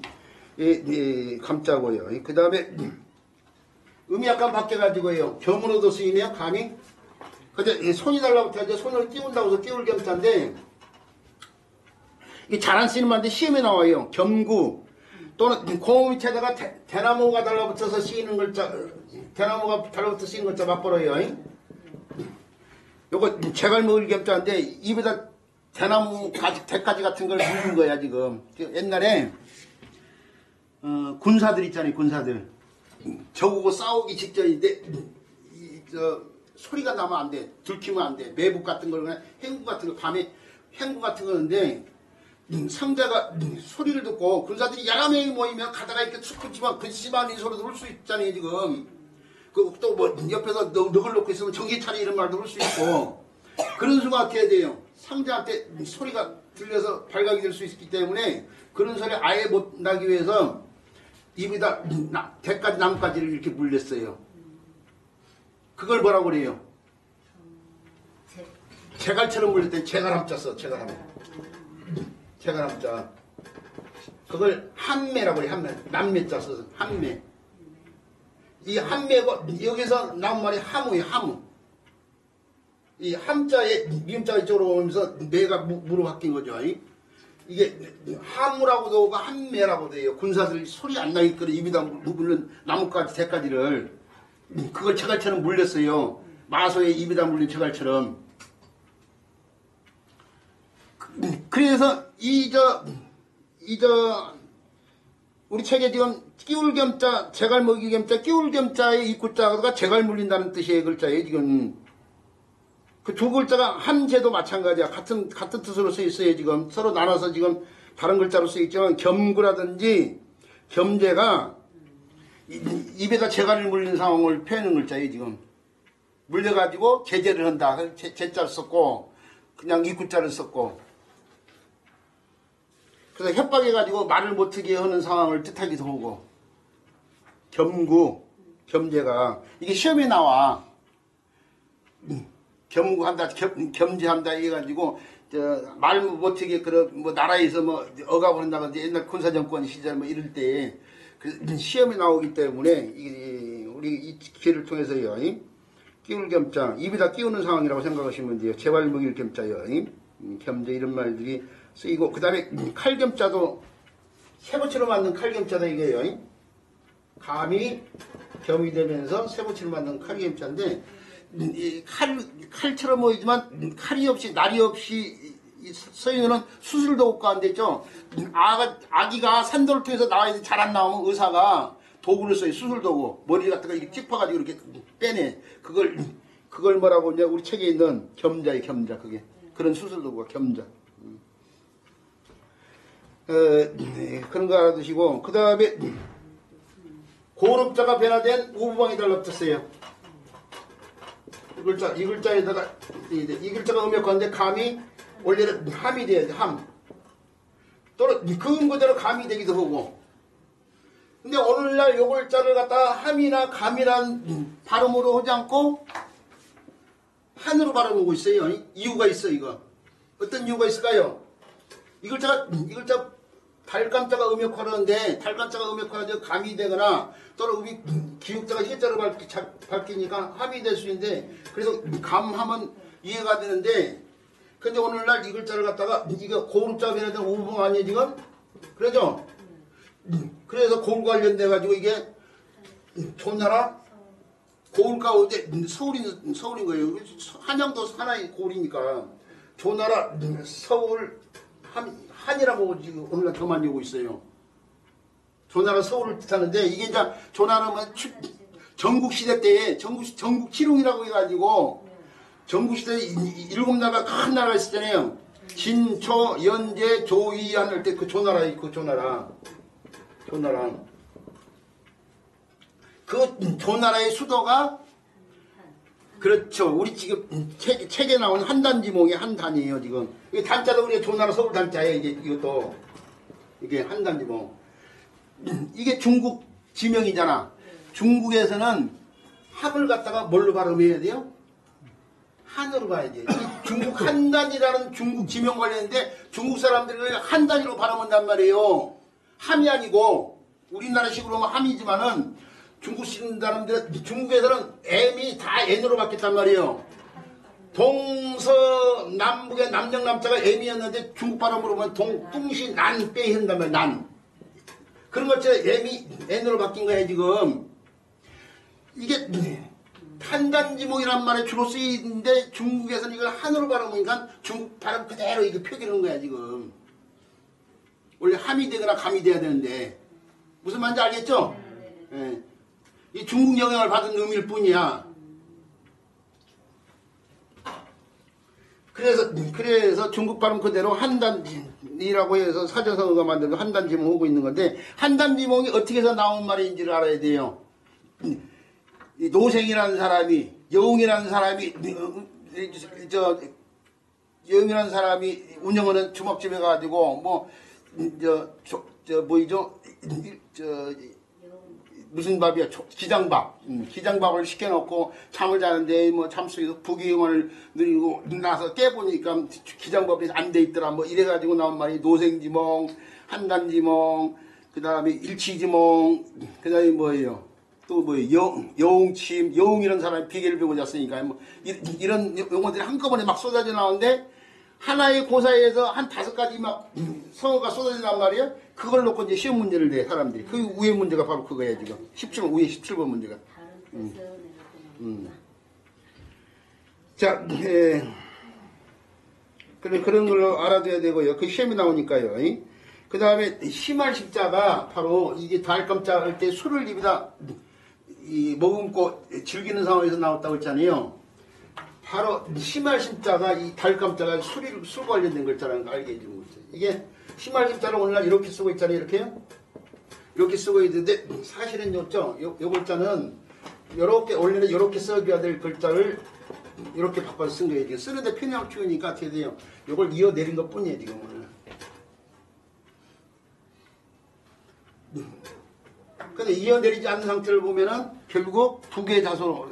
감자고요. 그 다음에 음이 약간 바뀌어가지고요. 겸으로도 쓰이네요. 감이. 근데 손이 달라붙어 이제 손을 띄운다고 해서 띄울 겸자인데 이게 잘 안 쓰이는 말인데 시험에 나와요. 겸구 또는 고음 밑에다가 대나무가 달라붙어서 쓰이는 글자, 대나무가 달라붙어서 쓰이는 글자 맞벌어요. 요거 제갈 먹을 겸자인데 입에다 대나무 대가지 같은 걸 물는 거야 지금. 옛날에 군사들 있잖아요. 군사들 저보고 싸우기 직전인데 소리가 나면 안 돼. 들키면 안 돼. 매복 같은 걸 그냥 행구 같은 거 밤에 행구 같은 거는데 상자가 소리를 듣고 군사들이 여러 명이 모이면 가다가 이렇게 툭툭지만 그 집안이 소리도 할 수 있잖아요 지금. 또 뭐 옆에서 늑을 놓고 있으면 정신 차리 이런 말도 할 수 있고 그런 순간 어떻게 해야 돼요? 상자한테 소리가 들려서 발각이 될 수 있기 때문에 그런 소리 아예 못 나기 위해서 입에다 대까지 나뭇가지를 이렇게 물렸어요. 그걸 뭐라고 그래요? 제갈처럼 물릴 때 제갈함자 써. 제갈함자. 그걸 한매라고 해요. 한매. 남매자 써서 한매. 이 한매가 여기서 나온 말이 하무예요. 하무. 이 함자에 미음자가 이쪽으로 오면서 매가 무로 바뀐 거죠. 이게 하무라고도 하고 한매라고도 해요. 군사들이 소리 안 나게끔 입에다 물는 나뭇가지 대가지를 그걸 제갈처럼 물렸어요. 마소에 입에다 물린 제갈처럼. 그래서 우리 책에 지금 끼울 겸자, 제갈 먹이 겸자, 끼울 겸자의 입구자가 제갈 물린다는 뜻의 글자예요. 지금 그 두 글자가 한제도 마찬가지야. 같은 뜻으로 쓰여 있어요. 지금 서로 나눠서 지금 다른 글자로 쓰여 있지만 겸구라든지 겸제가 입에다 제갈을 물리는 상황을 표현하는 글자예요. 지금 물려가지고 제재를 한다. 제자를 썼고 그냥 입구자를 썼고. 그래서 협박해가지고 말을 못하게 하는 상황을 뜻하기도 하고 겸구, 겸제가. 이게 시험에 나와. 겸구한다, 겸제한다 해가지고, 말 못하게, 뭐, 나라에서 뭐, 억압을 한다든지 옛날 군사정권 시절 뭐 이럴 때, 시험에 나오기 때문에, 우리 이 기회를 통해서요, 끼울 겸자, 입에다 끼우는 상황이라고 생각하시면 돼요. 제발 먹일 겸자요, 겸제 이런 말들이 쓰이고, 그 다음에 칼 겸자도, 쇠붙이로 만든 칼 겸자다 이게요. 감이 겸이 되면서 쇠붙이로 만든 칼 겸자인데, 이 칼처럼 보이지만 칼이 없이 날이 없이 서유는 수술도 없고 안 됐죠. 아기가 산도를 통해서 나와야 돼. 잘 안 나오면 의사가 도구를 써요. 수술도구. 머리 갖다가 이렇게 찝어가지고 이렇게 빼내. 그걸 뭐라고 이제 우리 책에 있는 겸자의 겸자. 그게 그런 수술도구가 겸자. 그런 거 알아두시고, 그 다음에 고름자가 변화된 우부방이 달라붙었어요. 이 글자에다가 이 글자가 음역하는데 감이 원래는 함이 돼야 돼. 함. 또는 그 그대로 감이 되기도 하고. 근데 오늘날 요 글자를 갖다가 함이나 감이란 발음으로 하지 않고 한으로 발음하고 있어요. 이유가 있어 이거. 어떤 이유가 있을까요? 이 글자 달감자가 음역하는데 달감자가 음역하는데 감이 되거나 또는 기육자가 해자로 밝히니까 함이 될 수 있는데 그래서 감하면 이해가 되는데 근데 오늘날 이 글자를 갖다가 이거 고름자가 변화된 우봉 아니에요 지금? 그러죠? 그래서 고울 관련돼 가지고 이게 조나라 고울 가운데 서울인 거예요. 한양도 하나의 고울이니까 조나라 서울 한이라고 지금 오늘날 더 많이 오고 있어요. 조나라 서울을 뜻하는데 이게 이제 조나라는 전국시대 때에 전국칠웅이라고 해가지고 전국시대에 7나라가 큰 나라가 있었잖아요. 진초, 연제, 조이안 할 때 그 조나라. 그 조나라의 수도가 그렇죠. 우리 지금 책에 나오는 한단지몽이 한단이에요 지금. 이게 단자도 우리가 조나라 서울 단자예요. 이것도 이게 한단지몽. 이게 중국 지명이잖아. 중국에서는 함을 갖다가 뭘로 발음해야 돼요? 한으로 가야지. 중국 한단이라는 중국 지명 관련인데 중국 사람들이 한단이로 발음한단 말이에요. 함이 아니고 우리나라식으로 하면 함이지만은 중국 사람들은 중국에서는 M이 다 N으로 바뀌었단 말이에요. 동서남북의 남정남자가 M이었는데 중국 발음으로 보면 뚱시 난 빼 한단 말이에요. 난. 그런 것처럼 M이 N으로 바뀐 거예요 지금. 이게 한단지몽이란 말에 주로 쓰이는데 중국에서는 이걸 한으로 발음하니까 중국 발음 그대로 이게 표기하는 거야 지금. 원래 함이 되거나 감이 돼야 되는데 무슨 말인지 알겠죠? 예. 이 중국 영향을 받은 의미일 뿐이야. 그래서 중국 발음 그대로 한단이라고 해서 사전성어가 만들고 한단지몽 하고 있는 건데 한단지몽이 어떻게 해서 나온 말인지를 알아야 돼요. 노생이라는 사람이 영이라는 사람이 영이라는 사람이 운영하는 주먹집에 가지고 무슨 밥이야? 기장밥. 기장밥을 시켜놓고 잠을 자는데 뭐 잠속에서 부귀영화를 누리고 나서 깨보니까 기장밥이 안 돼 있더라. 뭐 이래가지고 나온 말이 노생지몽, 한단지몽, 그 다음에 일치지몽, 그 다음에 뭐예요? 또 뭐예요? 여웅침, 여웅이라는 사람이 비계를 배우고 잤으니까 뭐 이런 용어들이 한꺼번에 막 쏟아져 나오는데 하나의 고사에서 한 5가지 막 성어가 쏟아진단 말이에요. 그걸 놓고 이제 시험 문제를 내 사람들이. 그 위에 문제가 바로 그거예요 지금. 17번 위에 17번 문제가. 자, 그런 걸로 알아둬야 되고요. 그 시험이 나오니까요. 그 다음에 심할 십자가 바로 이게 달감자 할 때 술을 입에다 머금고 즐기는 상황에서 나왔다고 했잖아요. 바로 심할 심자가 이 달감자가 술 관련된 글자라는 거 알게 해주는 거죠. 이게 심할 심자를 오늘날 이렇게 쓰고 있잖아요. 이렇게요. 이렇게 쓰고 있는데 사실은 요 글자는 요렇게 원래는 이렇게 써줘야 될 글자를 이렇게 바꿔서 쓴 거예요. 쓰는데 편향 키우니까 어떻게 돼요? 요걸 이어 내린 것 뿐이에요. 지금 오늘. 근데 이어내리지 않는 상태를 보면은 결국 두 개의 자소가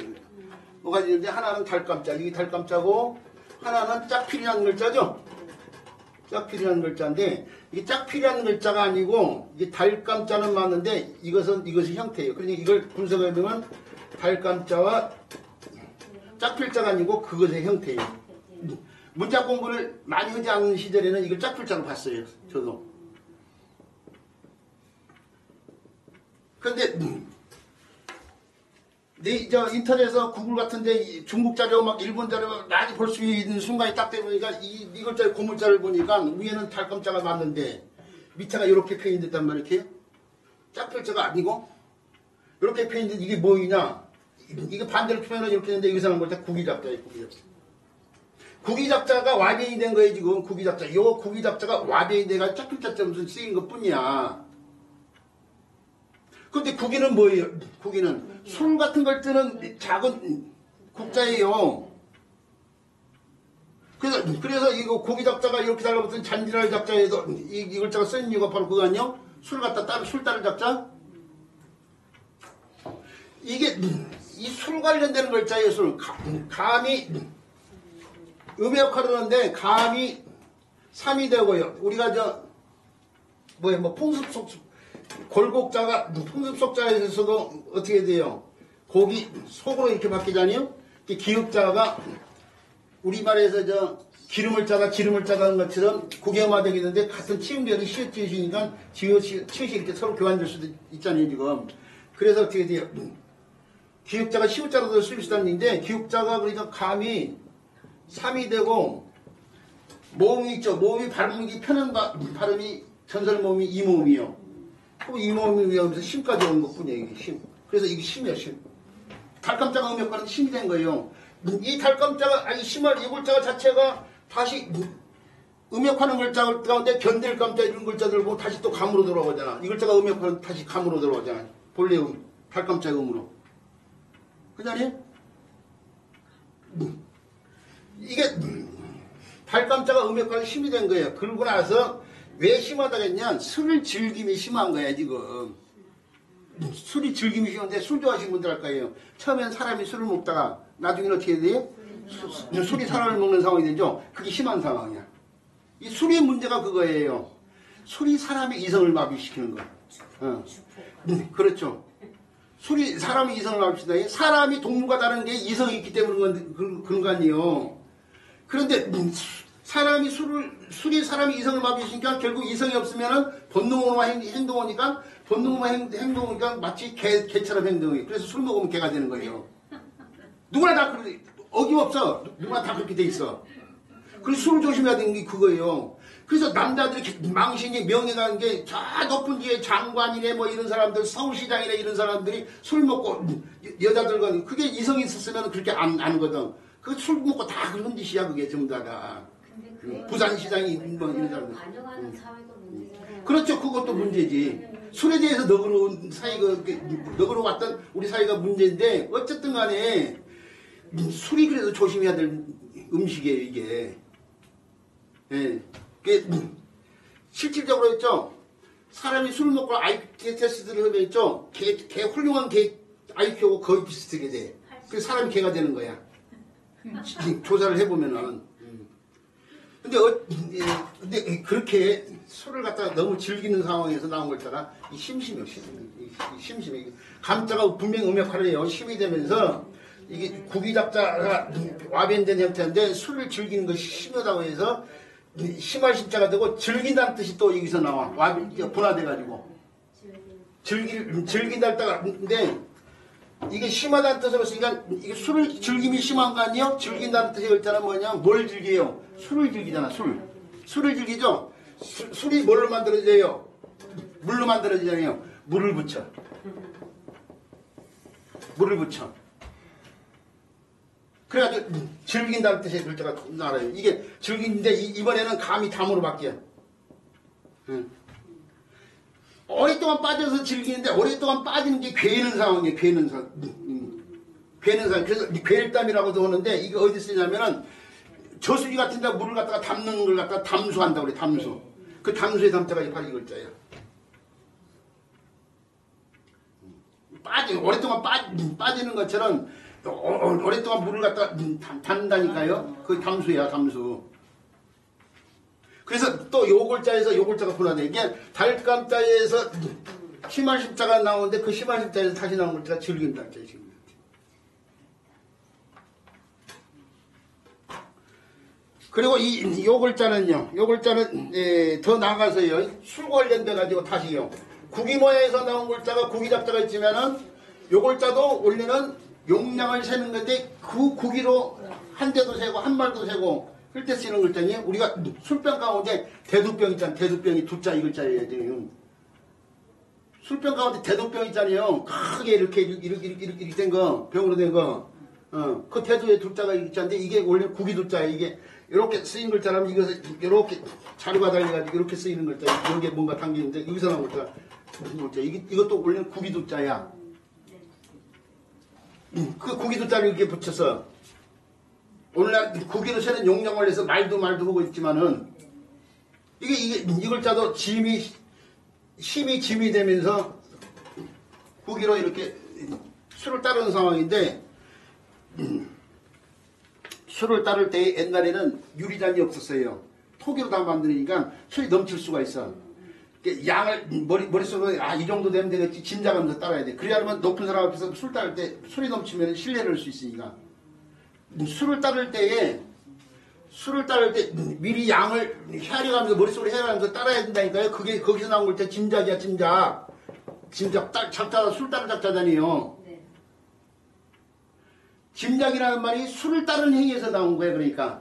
있는데 하나는 달감자, 이게 달감자고 하나는 짝필이라는 글자죠. 짝필이라는 글자인데 이게 짝필이라는 글자가 아니고 이게 달감자는 맞는데 이것은 형태예요. 그러니까 이걸 분석해보면 달감자와 짝필자가 아니고 그것의 형태예요. 문자 공부를 많이 하지 않는 시절에는 이걸 짝필자로 봤어요. 저도. 그런데 저 인터넷에서 구글 같은데 중국 자료 막 일본 자료 많이 볼 수 있는 순간이 딱 되보니까 이 글자의 고물자를 보니까 위에는 달감자가 맞는데 밑에가 이렇게 표현됐단 말이에요. 짝필자가 아니고 이렇게 표현된 이게 뭐이냐? 이게 반대로 표현을 이렇게 했는데 이상한 걸 다 구기잡자예요. 구기잡자. 구기잡자가 와변이 된 거예요. 지금 구기잡자. 요 구기잡자가 와변이 돼가 짝필자처럼 쓰인 것뿐이야. 근데 국기는 뭐예요? 국기는 술 같은 걸 뜨는 작은 국자예요. 그래서 이거 고기 잡자가 이렇게 달라붙은 잔디랄 잡자에서 이 글자가 쓰인 이유가 바로 그거 아니요? 술 갖다 따로 술 따를 잡자? 이게 이 술 관련되는 글자예요. 술. 감이 음의 역할을 하는데 감이 3이 되고요. 우리가 뭐 풍습속 골곡자가 풍습속자에서도 어떻게 돼요? 곡이 속으로 이렇게 바뀌잖아요. 기역자가 우리말에서 기름을 짜다 하는 것처럼 국영화되게 되는데 같은 치음되어도 시읒지읒이니까 치읒이 이렇게 서로 교환될 수도 있잖아요. 지금. 그래서 어떻게 돼요? 기역자가 시읒자로도 쓸 수 있다는 얘기인데 기역자가 그러니까 감이 3이 되고 모음이 있죠. 모음이 발음이 편한 발음이 전설 모음이 이 모음이요. 이 모음이 위하면서 심까지 오는 것뿐이에요. 이게 심. 그래서 이게 심이야, 심. 달감자가 음역과는 심이 된 거예요. 이 달감자가, 아니, 심할 이 글자가 자체가 다시 음역하는 글자 가운데 견딜 감자 이런 글자들 보고 다시 또 감으로 들어오잖아. 이 글자가 음역하는 다시 감으로 들어오잖아. 본래 달감자 음으로. 그잖아요? 이게 달감자가 음역과는 심이 된 거예요. 그러고 나서 왜 심하다겠냐? 술을 즐김이 심한 거야, 지금. 술이 즐김이 심한데 술 좋아하시는 분들 할 거예요. 처음엔 사람이 술을 먹다가 나중에는 어떻게 돼요? 술이 사람을 먹는 상황이 되죠? 그게 심한 상황이야. 이 술의 문제가 그거예요. 술이 사람의 이성을 마비시키는 거. 그렇죠. 술이 사람의 이성을 마비시키다. 사람이 동물과 다른 게 이성이 있기 때문에 그런 거 아니에요. 그런데 술이 사람이 이성을 마비시키니까 결국 이성이 없으면은 본능으로만 행동하니까 마치 개처럼 행동해. 그래서 술 먹으면 개가 되는 거예요. 누구나 다 그래. 어김없어. 누구나 다 그렇게 돼 있어. 그래서 술을 조심해야 되는 게 그거예요. 그래서 남자들이 망신이 명예라는 게 저 높은 지에 장관이네 뭐 이런 사람들 서울시장이네 이런 사람들이 술 먹고 여자들과 그게 이성이 있었으면 그렇게 안 하거든. 그 술 먹고 다 그런 짓이야 그게 전부 다가. 부산시장이 뭐 이런 사람들. 반영하는 사회가 문제잖아요. 그렇죠. 그것도 문제지. 술에 대해서 너그러운 사이가 너그러웠던 우리 사이가 문제인데 어쨌든 간에 술이 그래도 조심해야 될 음식이에요 이게. 예. 실질적으로 했죠. 사람이 술 먹고 IQ 테스트를 하면 있죠. 개 훌륭한 개 IQ하고 거의 비슷하게 돼. 그래서 사람이 개가 되는 거야. 조사를 해보면은. 근데 그렇게 술을 갖다가 너무 즐기는 상황에서 나온 글자가 이 심심해요. 심심해. 감자가 분명히 음역할을 해요. 심이 되면서 이게 구기잡자가 와변된 형태인데 술을 즐기는 것이 심하다고 해서 심할 심자가 되고 즐긴다는 뜻이 또 여기서 나와. 분화돼가지고. 즐긴다는 뜻가 근데 이게 심하다는 뜻으로 쓰니까 이게 술을 즐김이 심한 거 아니에요? 즐긴다는 뜻의 글자는 뭐냐? 뭘 즐겨요? 술을 즐기잖아. 술을 즐기죠? 술이 뭘로 만들어져요? 물로 만들어지잖아요. 물을 붙여. 그래가지고 즐긴다는 뜻의 글자가 나와요. 이게 즐긴데 이번에는 감이 담으로 바뀌어. 오랫동안 빠져서 즐기는데 오랫동안 빠지는 게 괴는 상황이에요. 괴는 상황. 그래서 괴일담이라고도 하는데 이게 어디 쓰냐면은 저수지 같은 데 물을 갖다가 담는 걸 갖다가 담수한다고 그래. 담수. 그 담수의 담자가 바로 이 글자예요. 오랫동안 빠지는 것처럼 오랫동안 물을 갖다 담는다니까요. 그 담수야, 담수. 그래서 또 요골자에서 요골자가 분화돼. 이게 달감자에서 심할 십자가 나오는데 그 심할 십자에서 다시 나온 글자가 즐김달자예요. 지금. 그리고 이 요글자는요. 요글자는 더 나아가서요. 술 관련돼 가지고 다시요. 구기모에서 나온 글자가 구기잡자가 있지만은 요글자도 원래는 용량을 세는 건데 그 구기로 한 대도 세고 한 말도 세고 할 때 쓰는 글자니 우리가 술병 가운데 대두병 있잖아요. 대두병이 두자 이 글자예요. 지금. 술병 가운데 대두병 있잖아요. 크게 이렇게 된 거, 병으로 된 거. 그 대두에 두자가 있잖는데 이게 원래 구기 두자예요. 이게 이렇게 쓰인 글자라면 이것을 이렇게 자루가 달려가지고 이렇게 쓰이는 글자. 이게 뭔가 당기는데 여기서 나온 글자. 이것도 원래 구기 두자야. 그 구기 두자를 이렇게 붙여서 오늘날 구기로 세는 용량을 해서 말도 하고 있지만은 이 글자도 힘이 짐이 되면서 구기로 이렇게 수를 따르는 상황인데 수를 따를 때 옛날에는 유리잔이 없었어요. 토기로 다 만드니까 술이 넘칠 수가 있어. 양을 머릿속으로 이 정도 되면 되겠지 짐작하면서 따라야 돼. 그래야만 높은 사람 앞에서 술 따를 때 술이 넘치면 신뢰를 할 수 있으니까. 술을 따를 때 미리 양을 헤아려가면서 머릿속으로 헤아려가면서 따라야 된다니까요. 그게 거기서 나온 걸 때 짐작이야, 짐작. 작자가 술 따를 작자잖아요. 네. 짐작이라는 말이 술을 따르는 행위에서 나온 거예요. 그러니까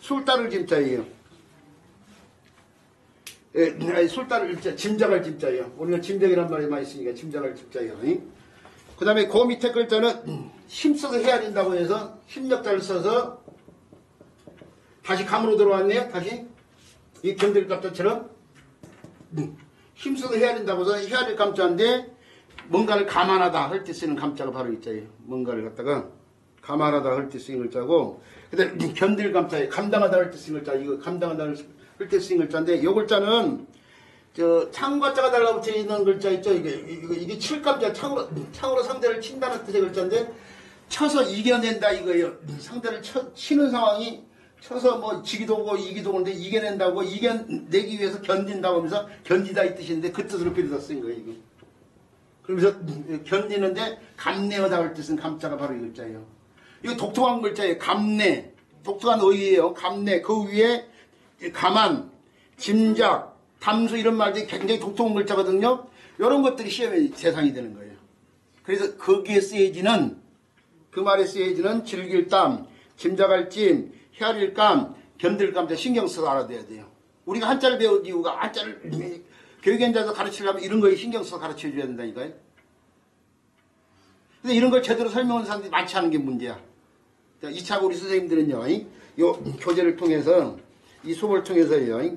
술 따를 짐자예요. 술 따를 짐작할 짐자예요. 우리가 짐작이라는 말이 많이 있으니까 짐작할 짐자예요. 그 다음에 그 밑에 글자는 힘써서 해야 된다고 해서 힘력자를 써서 다시 감으로 들어왔네요. 다시 이 견딜 감자처럼 힘써서 해야 된다고 해서 해야 될 감자인데 뭔가를 감안하다 할 때 쓰는 감자가 바로 있자예요. 뭔가를 갖다가 감안하다 할 때 쓰는 글자고 그 다음에 견딜 감자예요. 감당하다 할 때 쓰는 글자. 이거 감당하다 할 때 쓰는 글자인데 이 글자는 창과자가 달라붙어 있는 글자 있죠. 이게 칠감자 창으로 상대를 친다는 뜻의 글자인데 쳐서 이겨낸다 이거예요. 상대를 치는 상황이 쳐서 뭐 지기도 오고 이기도 오는데 이겨낸다고 이겨내기 위해서 견딘다고 하면서 견디다 이 뜻인데 그 뜻으로 빌려서 쓴 거예요. 이게. 그러면서 견디는데 감내어다 할 뜻은 감자가 바로 이 글자예요. 이거 독특한 글자예요. 감내. 독특한 어휘예요. 감내. 그 위에 감안, 짐작, 담수 이런 말들이 굉장히 독특한 글자거든요. 이런 것들이 시험에 대상이 되는 거예요. 그래서 거기에 쓰여지는 그 말에 쓰여지는 즐길 땀, 짐작할 찜, 헤아릴 감, 견딜 감자 신경 써서 알아둬야 돼요. 우리가 한자를 배운 이유가 한자를 교육연자에서 가르치려면 이런 거에 신경 써서 가르쳐줘야 된다니까요. 근데 이런 걸 제대로 설명하는 사람들이 많지 않은 게 문제야. 자, 2차 우리 선생님들은요, 이 교재를 통해서 이 수업을 통해서요,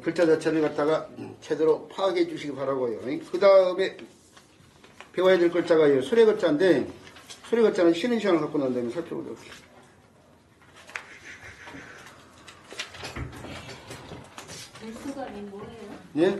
글자 자체를 갖다가 제대로 파악해 주시기 바라고요. 그 다음에 배워야 될 글자가 소래 글자인데 소래 글자는 쉬는 시간을 갖고 난 다음에 살펴보도록 할게요. 수감이 뭐예요? 예?